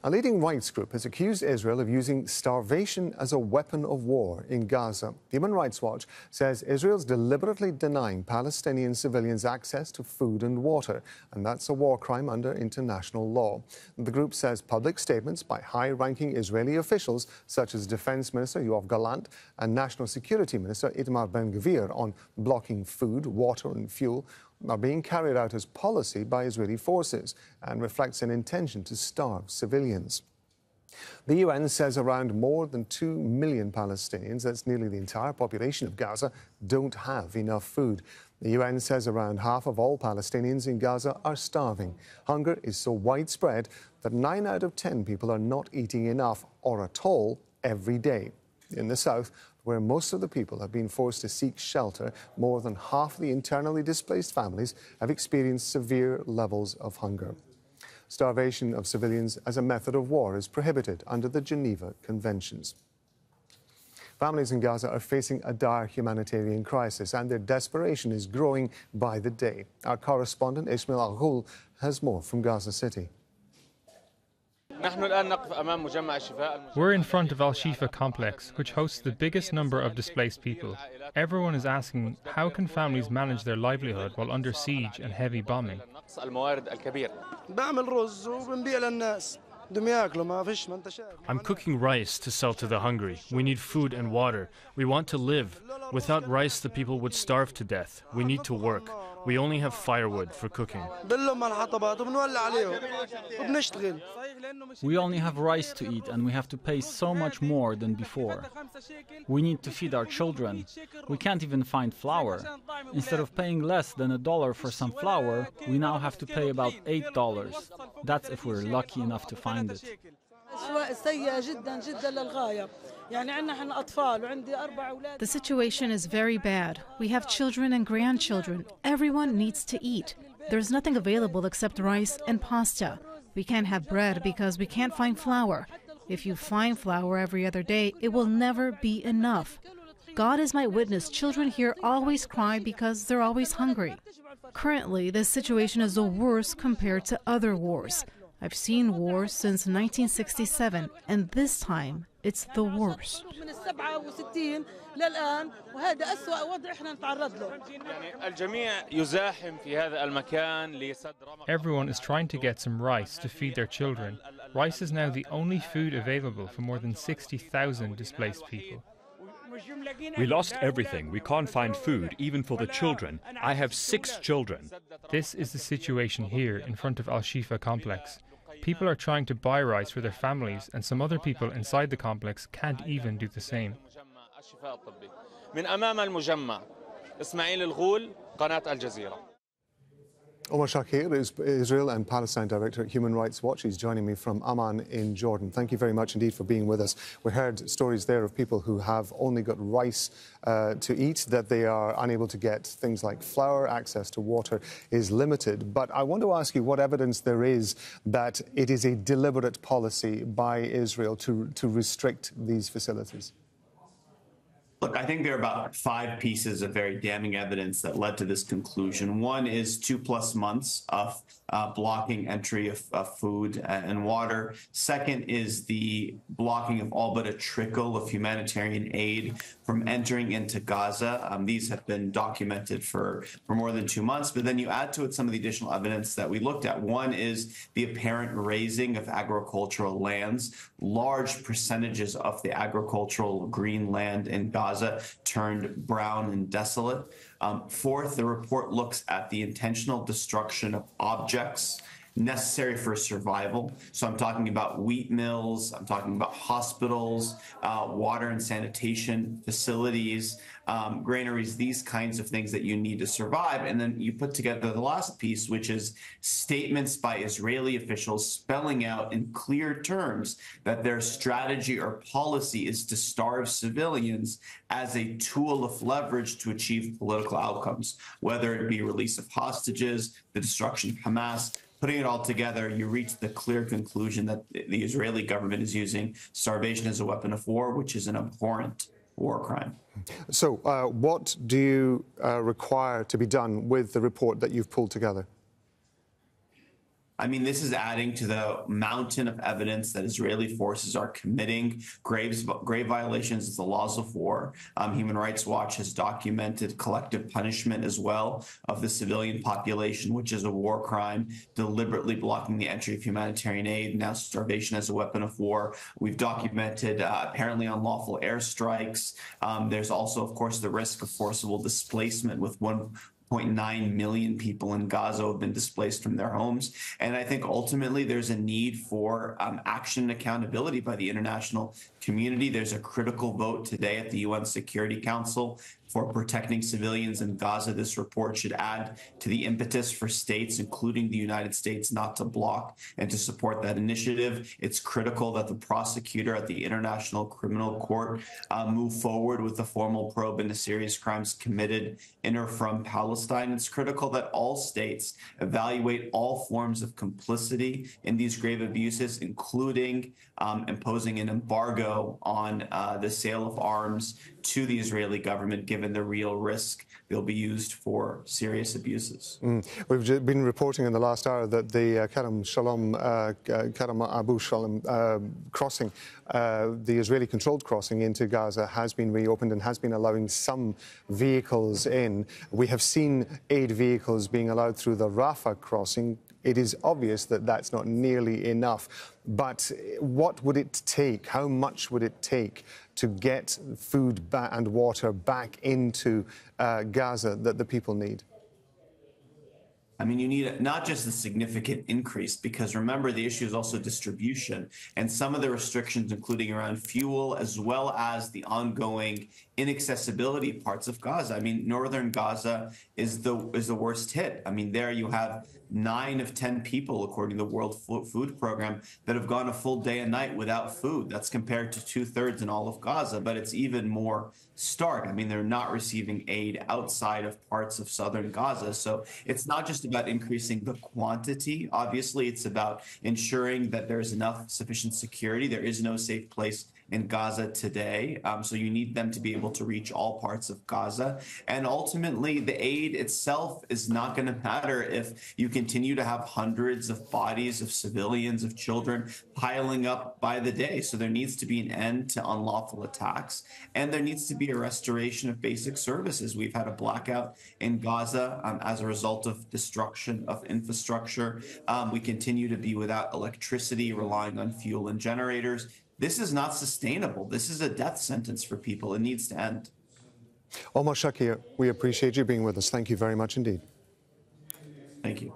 A leading rights group has accused Israel of using starvation as a weapon of war in Gaza. Human Rights Watch says Israel's deliberately denying Palestinian civilians access to food and water, and that's a war crime under international law. The group says public statements by high-ranking Israeli officials, such as Defense Minister Yoav Gallant and National Security Minister Itamar Ben-Gvir on blocking food, water and fuel, are being carried out as policy by Israeli forces and reflects an intention to starve civilians. The UN says around more than 2 million Palestinians, that's nearly the entire population of Gaza, don't have enough food. The UN says around half of all Palestinians in Gaza are starving. Hunger is so widespread that 9 out of 10 people are not eating enough or at all every day. In the south, where most of the people have been forced to seek shelter, more than half the internally displaced families have experienced severe levels of hunger. Starvation of civilians as a method of war is prohibited under the Geneva Conventions. Families in Gaza are facing a dire humanitarian crisis, and their desperation is growing by the day. Our correspondent, Ismail, al-Ghoul, has more from Gaza City. We're in front of Al-Shifa complex, which hosts the biggest number of displaced people. Everyone is asking, how can families manage their livelihood while under siege and heavy bombing? I'm cooking rice to sell to the hungry. We need food and water. We want to live. Without rice, the people would starve to death. We need to work. We only have firewood for cooking. We only have rice to eat, and we have to pay so much more than before. We need to feed our children. We can't even find flour. Instead of paying less than $1 for some flour, we now have to pay about $8. That's if we're lucky enough to find it. The situation is very bad. We have children and grandchildren. Everyone needs to eat. There's nothing available except rice and pasta. We can't have bread because we can't find flour. If you find flour every other day, it will never be enough. God is my witness. Children here always cry because they're always hungry. Currently, this situation is the worst compared to other wars. I've seen wars since 1967, and this time, it's the worst. Everyone is trying to get some rice to feed their children. Rice is now the only food available for more than 60,000 displaced people. We lost everything. We can't find food, even for the children. I have 6 children. This is the situation here in front of Al-Shifa complex. People are trying to buy rice for their families, and some other people inside the complex can't even do the same. Ismail, al-Ghoul, Qanat al-Jazeera. Omar Shakir is Israel and Palestine Director at Human Rights Watch. He's joining me from Amman in Jordan. Thank you very much indeed for being with us. We heard stories there of people who have only got rice to eat, that they are unable to get things like flour. Access to water is limited. But I want to ask you what evidence there is that it is a deliberate policy by Israel to restrict these facilities. Look, I think there are about 5 pieces of very damning evidence that led to this conclusion. One is 2+ months of blocking entry of food and water. Second is the blocking of all but a trickle of humanitarian aid from entering into Gaza. These have been documented for more than 2 months. But then you add to it some of the additional evidence that we looked at. One is the apparent razing of agricultural lands. Large percentages of the agricultural green land in Gaza turned brown and desolate. Fourth, the report looks at the intentional destruction of objects necessary for survival. So I'm talking about wheat mills, I'm talking about hospitals, water and sanitation facilities, granaries, these kinds of things that you need to survive. And then you put together the last piece, which is statements by Israeli officials spelling out in clear terms that their strategy or policy is to starve civilians as a tool of leverage to achieve political outcomes, whether it be release of hostages, the destruction of Hamas. Putting it all together, you reach the clear conclusion that the Israeli government is using starvation as a weapon of war, which is an abhorrent war crime. So what do you require to be done with the report that you've pulled together? I mean, this is adding to the mountain of evidence that Israeli forces are committing grave violations of the laws of war. Human Rights Watch has documented collective punishment as well of the civilian population, which is a war crime, deliberately blocking the entry of humanitarian aid, now starvation as a weapon of war. We've documented apparently unlawful airstrikes. There's also, of course, the risk of forcible displacement with 1.9 million people in Gaza have been displaced from their homes. And I think ultimately there's a need for action and accountability by the international community. There's a critical vote today at the UN Security Council for protecting civilians in Gaza. This report should add to the impetus for states, including the United States, not to block and to support that initiative. It's critical that the prosecutor at the International Criminal Court move forward with a formal probe into serious crimes committed in or from Palestine. It's critical that all states evaluate all forms of complicity in these grave abuses, including imposing an embargo on the sale of arms to the Israeli government, given the real risk they'll be used for serious abuses. We've just been reporting in the last hour that the Kerem Abu Shalom crossing, the Israeli-controlled crossing into Gaza, has been reopened and has been allowing some vehicles in. We have seen aid vehicles being allowed through the Rafah crossing. It is obvious that that's not nearly enough. But what would it take? How much would it take to get food and water back into Gaza that the people need? I mean, you need not just a significant increase, because remember, the issue is also distribution and some of the restrictions, including around fuel, as well as the ongoing inaccessibility parts of Gaza. I mean, northern Gaza is the worst hit. I mean, there you have 9 of 10 people, according to the World Food Program, that have gone a full day and night without food. That's compared to 2/3 in all of Gaza, but it's even more stark. I mean, they're not receiving aid outside of parts of southern Gaza. So it's not just about increasing the quantity. Obviously, it's about ensuring that there's enough sufficient security. There is no safe place in Gaza today. So you need them to be able to reach all parts of Gaza. And ultimately, the aid itself is not going to matter if you continue to have hundreds of bodies of civilians, of children piling up by the day. So there needs to be an end to unlawful attacks. And there needs to be a restoration of basic services. We've had a blackout in Gaza as a result of destruction of infrastructure. We continue to be without electricity, relying on fuel and generators. This is not sustainable. This is a death sentence for people. It needs to end. Omar Shakir, we appreciate you being with us. Thank you very much indeed. Thank you.